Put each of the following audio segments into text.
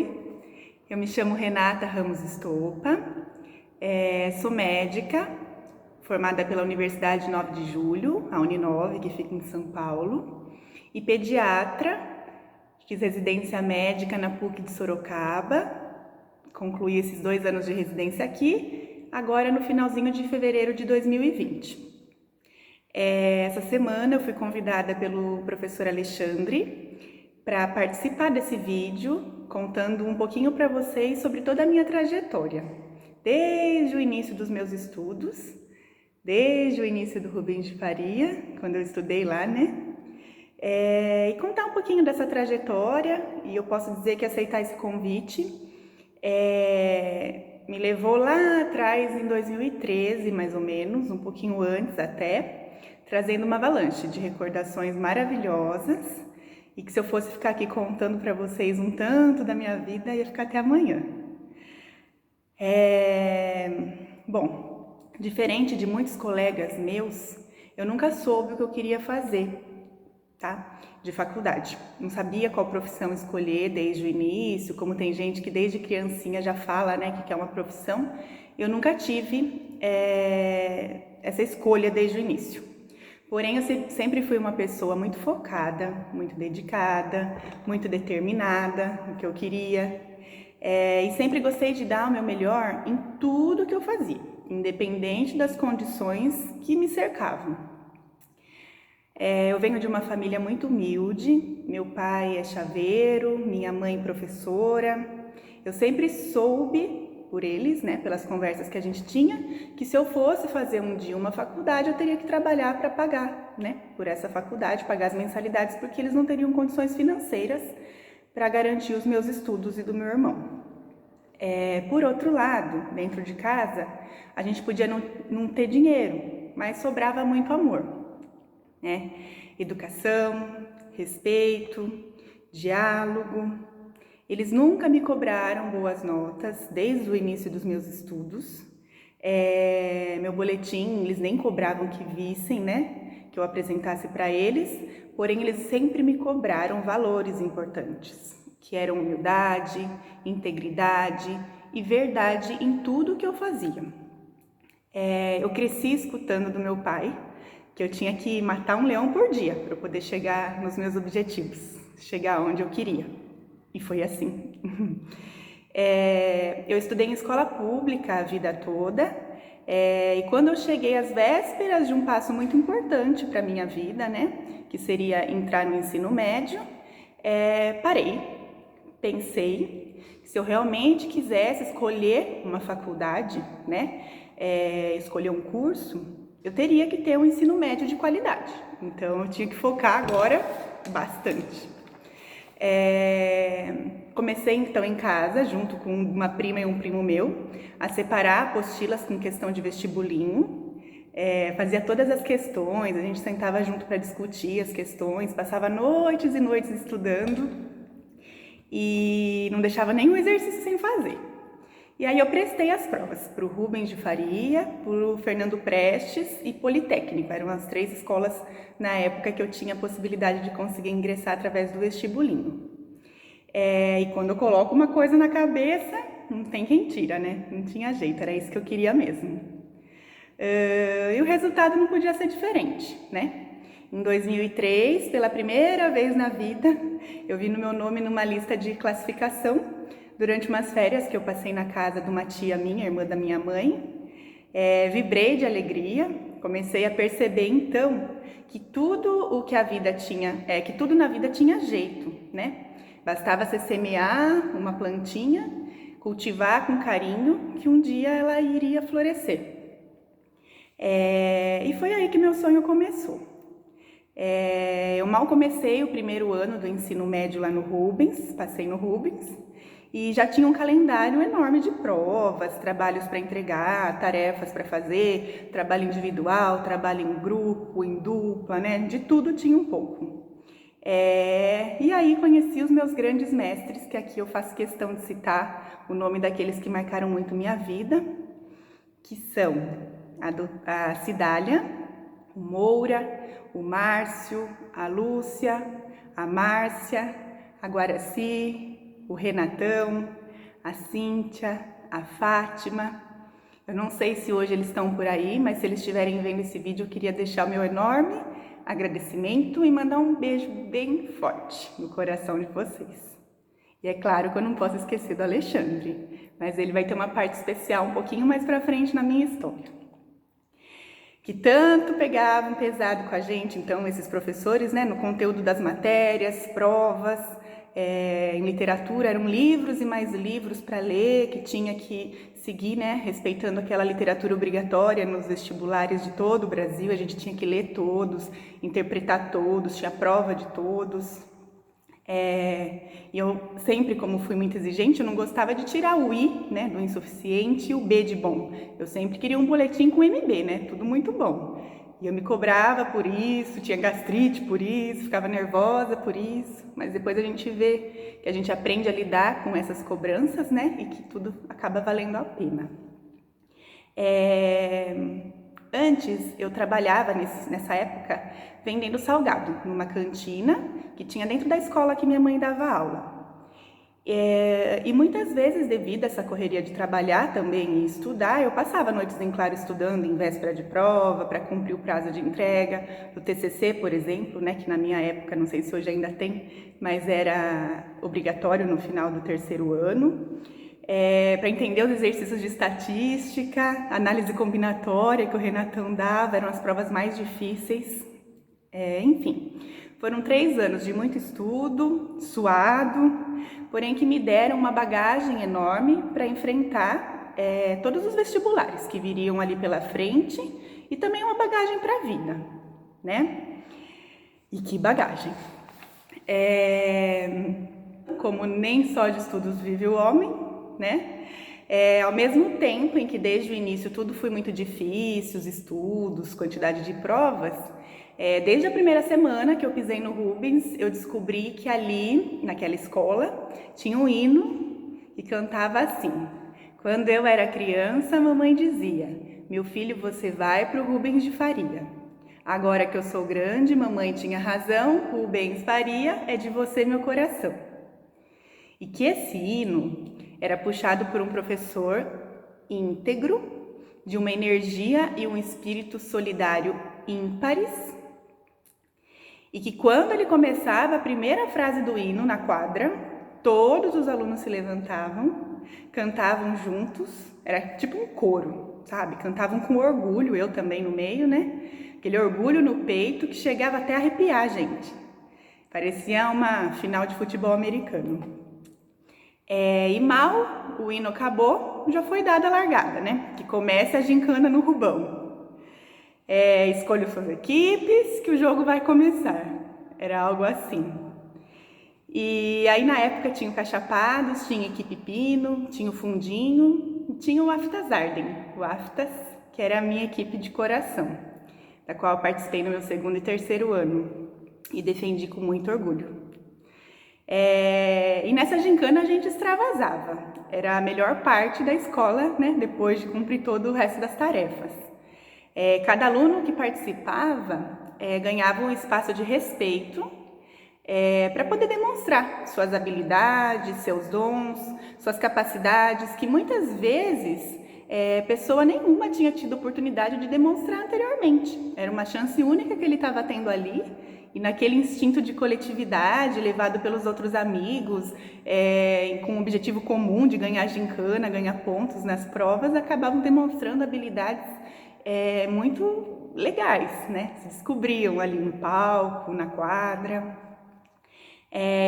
Oi, eu me chamo Renata Ramos Estopa, sou médica, formada pela Universidade 9 de Julho, a Uninove, que fica em São Paulo, e pediatra, fiz residência médica na PUC de Sorocaba, concluí esses 2 anos de residência aqui, agora no finalzinho de fevereiro de 2020. Essa semana eu fui convidada pelo professor Alexandre para participar desse vídeo, contando um pouquinho para vocês sobre toda a minha trajetória, desde o início dos meus estudos, desde o início do Rubens de Faria, quando eu estudei lá, né? E contar um pouquinho dessa trajetória, e eu posso dizer que aceitar esse convite me levou lá atrás, em 2013, mais ou menos, um pouquinho antes até, trazendo uma avalanche de recordações maravilhosas e que se eu fosse ficar aqui contando para vocês um tanto da minha vida, ia ficar até amanhã. Bom, diferente de muitos colegas meus, eu nunca soube o que eu queria fazer, tá? De faculdade. Não sabia qual profissão escolher desde o início, como tem gente que desde criancinha já fala, né, que quer uma profissão. Eu nunca tive essa escolha desde o início. Porém, eu sempre fui uma pessoa muito focada, muito dedicada, muito determinada no que eu queria. E sempre gostei de dar o meu melhor em tudo que eu fazia, independente das condições que me cercavam. Eu venho de uma família muito humilde, meu pai é chaveiro, minha mãe professora. Eu sempre soube por eles, né, pelas conversas que a gente tinha, que se eu fosse fazer um dia uma faculdade, eu teria que trabalhar para pagar, né, por essa faculdade, pagar as mensalidades, porque eles não teriam condições financeiras para garantir os meus estudos e do meu irmão. Por outro lado, dentro de casa, a gente podia não ter dinheiro, mas sobrava muito amor, né? Educação, respeito, diálogo. Eles nunca me cobraram boas notas desde o início dos meus estudos. Meu boletim, eles nem cobravam que vissem, né? Que eu apresentasse para eles, porém eles sempre me cobraram valores importantes, que eram humildade, integridade e verdade em tudo que eu fazia. Eu cresci escutando do meu pai que eu tinha que matar um leão por dia para eu poder chegar nos meus objetivos, chegar onde eu queria. E foi assim. Eu estudei em escola pública a vida toda, e quando eu cheguei às vésperas de um passo muito importante para a minha vida, né, que seria entrar no ensino médio, parei, pensei, se eu realmente quisesse escolher uma faculdade, né, escolher um curso, eu teria que ter um ensino médio de qualidade. Então eu tinha que focar agora bastante. Comecei então em casa, junto com uma prima e um primo meu, a separar apostilas com questão de vestibulinho. Fazia todas as questões, a gente sentava junto para discutir as questões, passava noites e noites estudando e não deixava nenhum exercício sem fazer. E aí eu prestei as provas para o Rubens de Faria, para o Fernando Prestes e Politécnico. Eram as 3 escolas na época que eu tinha a possibilidade de conseguir ingressar através do vestibulinho. E quando eu coloco uma coisa na cabeça, não tem quem tira, né? Não tinha jeito, era isso que eu queria mesmo. E o resultado não podia ser diferente, né? Em 2003, pela primeira vez na vida, eu vi no meu nome numa lista de classificação durante umas férias que eu passei na casa de uma tia minha, irmã da minha mãe. Vibrei de alegria, comecei a perceber então que tudo o que a vida tinha, que tudo na vida tinha jeito, né? Bastava você semear uma plantinha, cultivar com carinho, que um dia ela iria florescer. E foi aí que meu sonho começou. Eu mal comecei o primeiro ano do ensino médio lá no Rubens, passei no Rubens, e já tinha um calendário enorme de provas, trabalhos para entregar, tarefas para fazer, trabalho individual, trabalho em grupo, em dupla, né? De tudo tinha um pouco. E aí conheci os meus grandes mestres, que aqui eu faço questão de citar o nome daqueles que marcaram muito minha vida, que são a Cidália, o Moura, o Márcio, a Lúcia, a Márcia, a Guaraci, o Renatão, a Cíntia, a Fátima. Eu não sei se hoje eles estão por aí, mas se eles estiverem vendo esse vídeo, eu queria deixar o meu enorme agradecimento e mandar um beijo bem forte no coração de vocês. E é claro que eu não posso esquecer do Alexandre, mas ele vai ter uma parte especial um pouquinho mais pra frente na minha história. Que tanto pegavam pesado com a gente, então, esses professores, né, no conteúdo das matérias, provas, em literatura eram livros e mais livros para ler, que tinha que seguir, né, respeitando aquela literatura obrigatória nos vestibulares de todo o Brasil, a gente tinha que ler todos, interpretar todos, tinha prova de todos. E eu sempre, como fui muito exigente, eu não gostava de tirar o I, né, do insuficiente e o B de bom. Eu sempre queria um boletim com MB, né, tudo muito bom. E eu me cobrava por isso, tinha gastrite por isso, ficava nervosa por isso, mas depois a gente vê que a gente aprende a lidar com essas cobranças, né, e que tudo acaba valendo a pena. Antes, eu trabalhava nessa época vendendo salgado numa cantina que tinha dentro da escola que minha mãe dava aula. E muitas vezes, devido a essa correria de trabalhar também e estudar, eu passava noites em claro estudando em véspera de prova para cumprir o prazo de entrega do TCC, por exemplo, né, que na minha época, não sei se hoje ainda tem, mas era obrigatório no final do terceiro ano. Para entender os exercícios de estatística, análise combinatória que o Renatão dava, eram as provas mais difíceis. Enfim, foram 3 anos de muito estudo, suado, porém que me deram uma bagagem enorme para enfrentar todos os vestibulares que viriam ali pela frente e também uma bagagem para a vida, né? E que bagagem! Como nem só de estudos vive o homem, né? Ao mesmo tempo em que desde o início tudo foi muito difícil, os estudos, quantidade de provas, desde a primeira semana que eu pisei no Rubens, eu descobri que ali, naquela escola, tinha um hino e cantava assim: quando eu era criança, a mamãe dizia, meu filho, você vai pro Rubens de Faria. Agora que eu sou grande, mamãe tinha razão, Rubens Faria é de você meu coração. E que esse hino era puxado por um professor íntegro, de uma energia e um espírito solidário ímpares, e que quando ele começava a primeira frase do hino na quadra, todos os alunos se levantavam, cantavam juntos, era tipo um coro, sabe? Cantavam com orgulho, eu também no meio, né? Aquele orgulho no peito que chegava até a arrepiar a gente. Parecia uma final de futebol americano. E mal o hino acabou, já foi dada a largada, né? Que comece a gincana no Rubão. Escolha suas equipes que o jogo vai começar. Era algo assim. E aí na época tinha o Cachapados, tinha a equipe Pino, tinha o Fundinho e tinha o Aftas Arden. O Aftas, que era a minha equipe de coração, da qual eu participei no meu 2º e 3º ano e defendi com muito orgulho. E nessa gincana a gente extravasava, era a melhor parte da escola, né, depois de cumprir todo o resto das tarefas. Cada aluno que participava ganhava um espaço de respeito para poder demonstrar suas habilidades, seus dons, suas capacidades, que muitas vezes pessoa nenhuma tinha tido oportunidade de demonstrar anteriormente. Era uma chance única que ele estava tendo ali. E naquele instinto de coletividade, levado pelos outros amigos, com o objetivo comum de ganhar gincana, ganhar pontos nas provas, acabavam demonstrando habilidades muito legais, né? Se descobriam ali no palco, na quadra.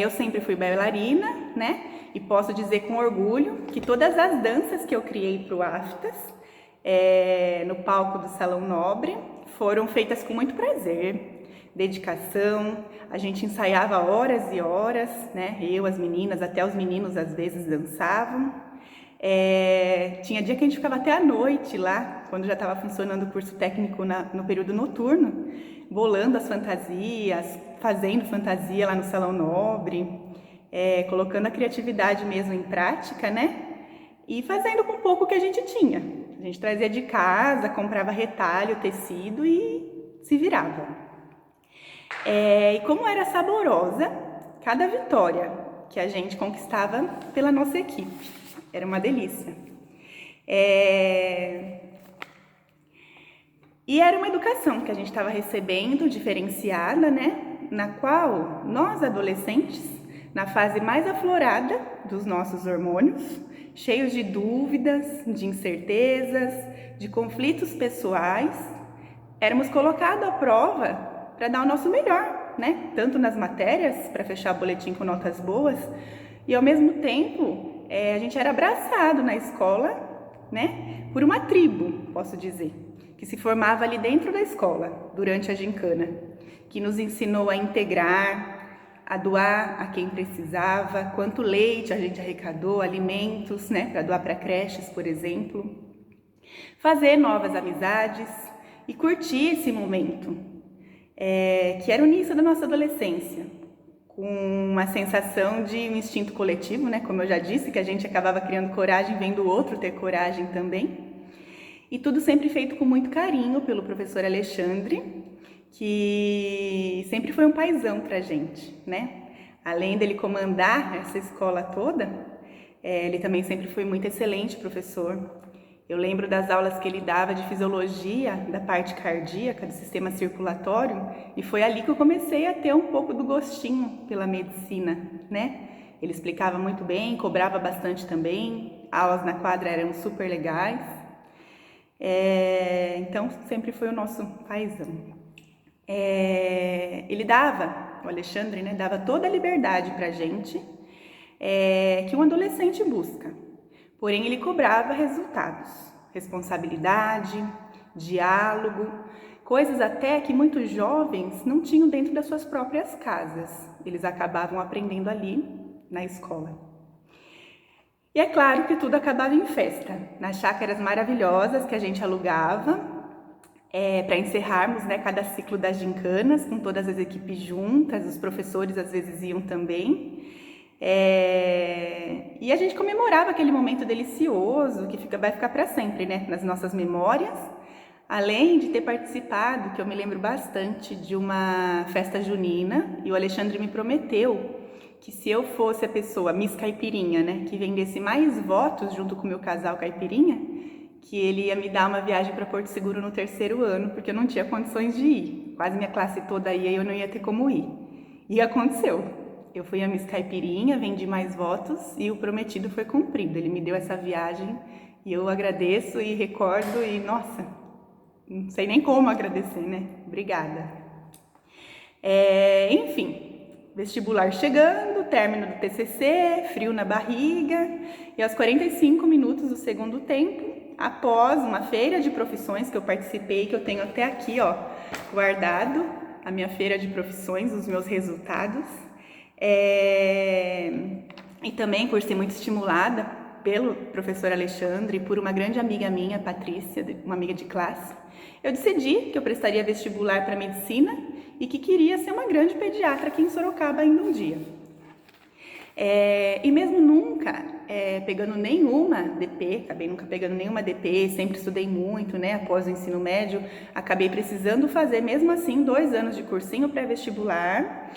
Eu sempre fui bailarina, né? E posso dizer com orgulho que todas as danças que eu criei para o Aftas, no palco do Salão Nobre, foram feitas com muito prazer, dedicação. A gente ensaiava horas e horas, né? Eu, as meninas, até os meninos às vezes dançavam. Tinha dia que a gente ficava até a noite lá, quando já estava funcionando o curso técnico no período noturno, bolando as fantasias, fazendo fantasia lá no Salão Nobre, colocando a criatividade mesmo em prática, né? E fazendo com pouco que a gente tinha. A gente trazia de casa, comprava retalho, tecido e se virava. E como era saborosa cada vitória que a gente conquistava pela nossa equipe. Era uma delícia. E era uma educação que a gente estava recebendo, diferenciada, né? Na qual nós, adolescentes, na fase mais aflorada dos nossos hormônios, cheios de dúvidas, de incertezas, de conflitos pessoais, éramos colocados à prova para dar o nosso melhor, né? Tanto nas matérias, para fechar o boletim com notas boas, e ao mesmo tempo a gente era abraçado na escola, né? Por uma tribo, posso dizer, que se formava ali dentro da escola, durante a gincana, que nos ensinou a integrar, a doar a quem precisava, quanto leite a gente arrecadou, alimentos, né, para doar para creches, por exemplo, fazer novas amizades e curtir esse momento, que era o início da nossa adolescência, com uma sensação de um instinto coletivo, né, como eu já disse, que a gente acabava criando coragem, vendo o outro ter coragem também, e tudo sempre feito com muito carinho pelo professor Alexandre, que sempre foi um paizão pra gente, né? Além dele comandar essa escola toda, ele também sempre foi muito excelente professor. Eu lembro das aulas que ele dava de fisiologia, da parte cardíaca, do sistema circulatório, e foi ali que eu comecei a ter um pouco do gostinho pela medicina, né? Ele explicava muito bem, cobrava bastante também, aulas na quadra eram super legais, então sempre foi o nosso paizão. Ele dava, o Alexandre, né, dava toda a liberdade pra gente que um adolescente busca. Porém, ele cobrava resultados, responsabilidade, diálogo, coisas até que muitos jovens não tinham dentro das suas próprias casas. Eles acabavam aprendendo ali na escola. E é claro que tudo acabava em festa, nas chácaras maravilhosas que a gente alugava, para encerrarmos, né, cada ciclo das gincanas, com todas as equipes juntas, os professores às vezes iam também. E a gente comemorava aquele momento delicioso que vai ficar para sempre, né, nas nossas memórias, além de ter participado, que eu me lembro bastante, de uma festa junina, e o Alexandre me prometeu que se eu fosse a pessoa, Miss Caipirinha, né, que vendesse mais votos junto com o meu casal Caipirinha, que ele ia me dar uma viagem para Porto Seguro no 3º ano, porque eu não tinha condições de ir. Quase minha classe toda ia e eu não ia ter como ir. E aconteceu. Eu fui a Miss Caipirinha, vendi mais votos e o prometido foi cumprido. Ele me deu essa viagem e eu agradeço e recordo e, nossa, não sei nem como agradecer, né? Obrigada. Enfim, vestibular chegando, término do TCC, frio na barriga e aos 45 minutos do segundo tempo, após uma feira de profissões que eu participei, que eu tenho até aqui, ó, guardado, a minha feira de profissões, os meus resultados, e também por ser muito estimulada pelo professor Alexandre e por uma grande amiga minha, Patrícia, uma amiga de classe, eu decidi que eu prestaria vestibular para medicina e que queria ser uma grande pediatra aqui em Sorocaba ainda um dia. E mesmo nunca pegando nenhuma DP, acabei nunca pegando nenhuma DP, sempre estudei muito, né, após o ensino médio, acabei precisando fazer mesmo assim 2 anos de cursinho pré-vestibular,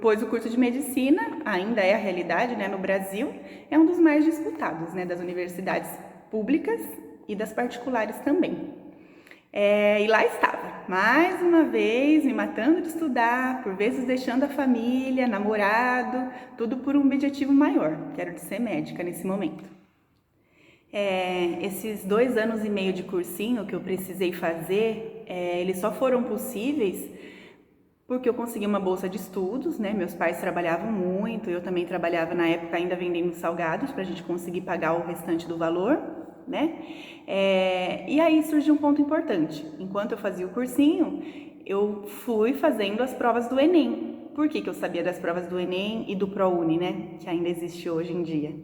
pois o curso de medicina ainda é a realidade, né, no Brasil, é um dos mais disputados, né, das universidades públicas e das particulares também. E lá estava, mais uma vez, me matando de estudar, por vezes deixando a família, namorado, tudo por um objetivo maior, que era de ser médica nesse momento. Esses 2 anos e meio de cursinho que eu precisei fazer, eles só foram possíveis porque eu consegui uma bolsa de estudos, né? Meus pais trabalhavam muito, eu também trabalhava na época ainda vendendo salgados para a gente conseguir pagar o restante do valor, né? E aí surgiu um ponto importante. Enquanto eu fazia o cursinho, eu fui fazendo as provas do Enem. Por que eu sabia das provas do Enem e do ProUni, né? Que ainda existe hoje em dia.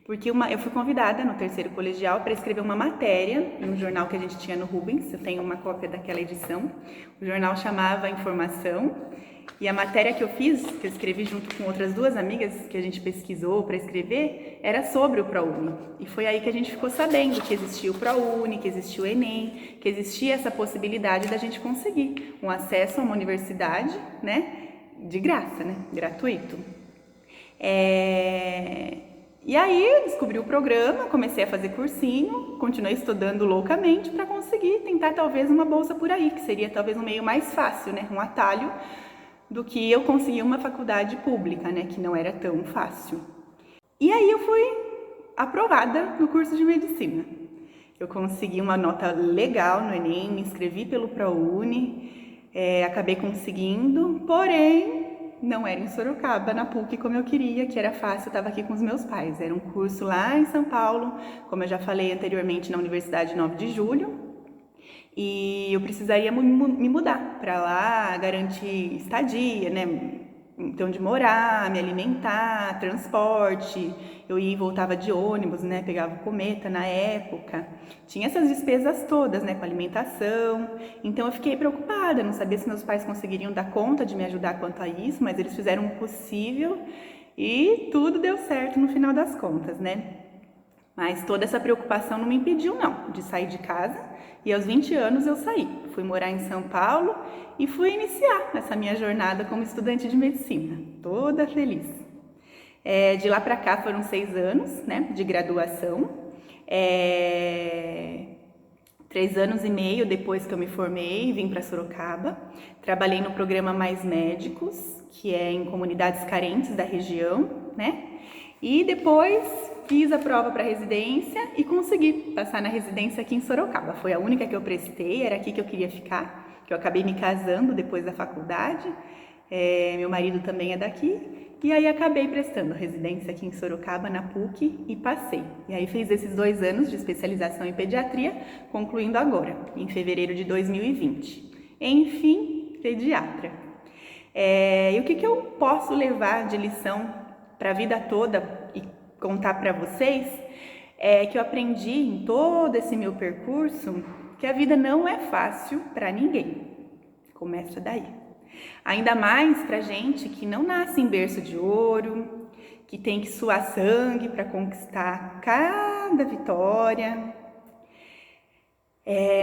Porque eu fui convidada no 3º colegial para escrever uma matéria em um jornal que a gente tinha no Rubens, eu tenho uma cópia daquela edição. O jornal chamava Informação, e a matéria que eu fiz, que eu escrevi junto com outras 2 amigas que a gente pesquisou para escrever, era sobre o ProUni. E foi aí que a gente ficou sabendo que existia o ProUni, que existia o Enem, que existia essa possibilidade da gente conseguir um acesso a uma universidade, né, de graça, né, gratuito. E aí eu descobri o programa, comecei a fazer cursinho, continuei estudando loucamente para conseguir tentar talvez uma bolsa por aí, que seria talvez um meio mais fácil, né? Um atalho do que eu conseguir uma faculdade pública, né? Que não era tão fácil. E aí eu fui aprovada no curso de medicina. Eu consegui uma nota legal no Enem, me inscrevi pelo ProUni, acabei conseguindo, porém não era em Sorocaba, na PUC, como eu queria, que era fácil, eu estava aqui com os meus pais. Era um curso lá em São Paulo, como eu já falei anteriormente, na Universidade 9 de Julho, e eu precisaria me mudar para lá, garantir estadia, né? Então, de morar, me alimentar, transporte, eu ia e voltava de ônibus, né? Pegava o Cometa na época. Tinha essas despesas todas, né? Com alimentação. Então, eu fiquei preocupada, não sabia se meus pais conseguiriam dar conta de me ajudar quanto a isso, mas eles fizeram o possível e tudo deu certo no final das contas, né? Mas toda essa preocupação não me impediu, não, de sair de casa. E aos 20 anos eu saí. Fui morar em São Paulo e fui iniciar essa minha jornada como estudante de medicina. Toda feliz. De lá para cá foram 6 anos, né, de graduação. 3 anos e meio depois que eu me formei, vim para Sorocaba. Trabalhei no programa Mais Médicos, que é em comunidades carentes da região, né? E depois fiz a prova para residência e consegui passar na residência aqui em Sorocaba. Foi a única que eu prestei, era aqui que eu queria ficar, que eu acabei me casando depois da faculdade. Meu marido também é daqui. E aí acabei prestando residência aqui em Sorocaba, na PUC, e passei. E aí fiz esses 2 anos de especialização em pediatria, concluindo agora, em fevereiro de 2020. Enfim, pediatra. E o que eu posso levar de lição para a vida toda e contar para vocês é que eu aprendi em todo esse meu percurso que a vida não é fácil para ninguém. Começa daí. Ainda mais para gente que não nasce em berço de ouro, que tem que suar sangue para conquistar cada vitória,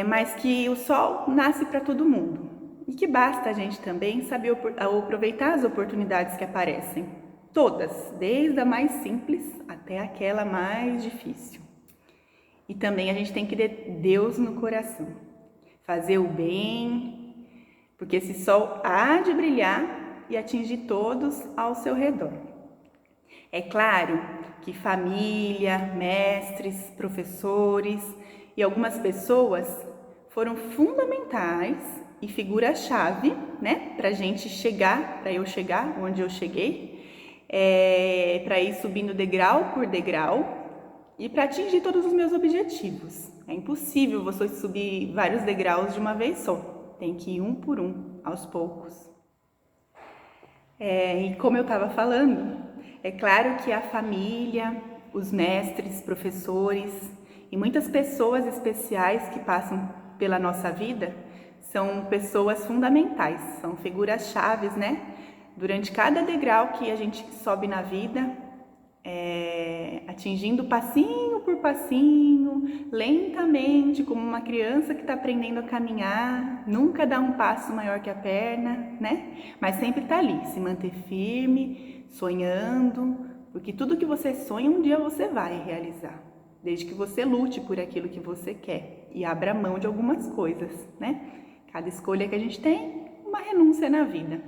mas que o sol nasce para todo mundo e que basta a gente também saber aproveitar as oportunidades que aparecem. Todas, desde a mais simples até aquela mais difícil. E também a gente tem que ter Deus no coração. Fazer o bem, porque esse sol há de brilhar e atingir todos ao seu redor. É claro que família, mestres, professores e algumas pessoas foram fundamentais e figura-chave, né, para eu chegar onde eu cheguei. Para ir subindo degrau por degrau e para atingir todos os meus objetivos. É impossível você subir vários degraus de uma vez só, tem que ir um por um, aos poucos. E como eu estava falando, é claro que a família, os mestres, professores e muitas pessoas especiais que passam pela nossa vida são pessoas fundamentais, são figuras-chave, né? Durante cada degrau que a gente sobe na vida, atingindo passinho por passinho, lentamente, como uma criança que está aprendendo a caminhar, nunca dá um passo maior que a perna, né? Mas sempre está ali, se manter firme, sonhando, porque tudo que você sonha um dia você vai realizar, desde que você lute por aquilo que você quer e abra mão de algumas coisas, né? Cada escolha que a gente tem, uma renúncia na vida.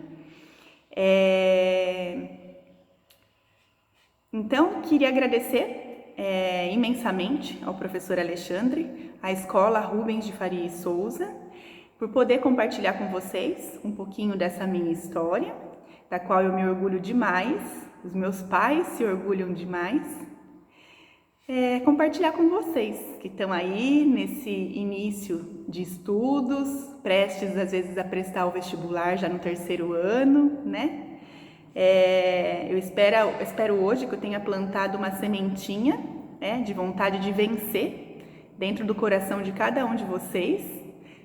Então, queria agradecer imensamente ao professor Alexandre, à Escola Rubens de Faria e Souza, por poder compartilhar com vocês um pouquinho dessa minha história, da qual eu me orgulho demais, os meus pais se orgulham demais. Compartilhar com vocês que estão aí nesse início de estudos, prestes às vezes a prestar o vestibular já no 3º ano, né? Eu espero hoje que eu tenha plantado uma sementinha, né, de vontade de vencer dentro do coração de cada um de vocês,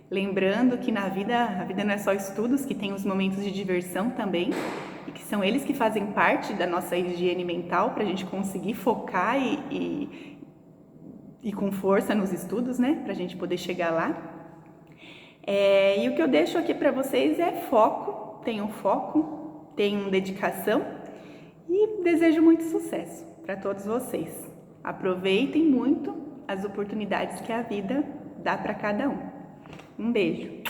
lembrando que a vida não é só estudos, que tem os momentos de diversão também, e que são eles que fazem parte da nossa higiene mental para a gente conseguir focar e com força nos estudos, né, para a gente poder chegar lá. E o que eu deixo aqui para vocês é foco, tenham dedicação E desejo muito sucesso para todos vocês. Aproveitem muito as oportunidades que a vida dá para cada um. Um beijo!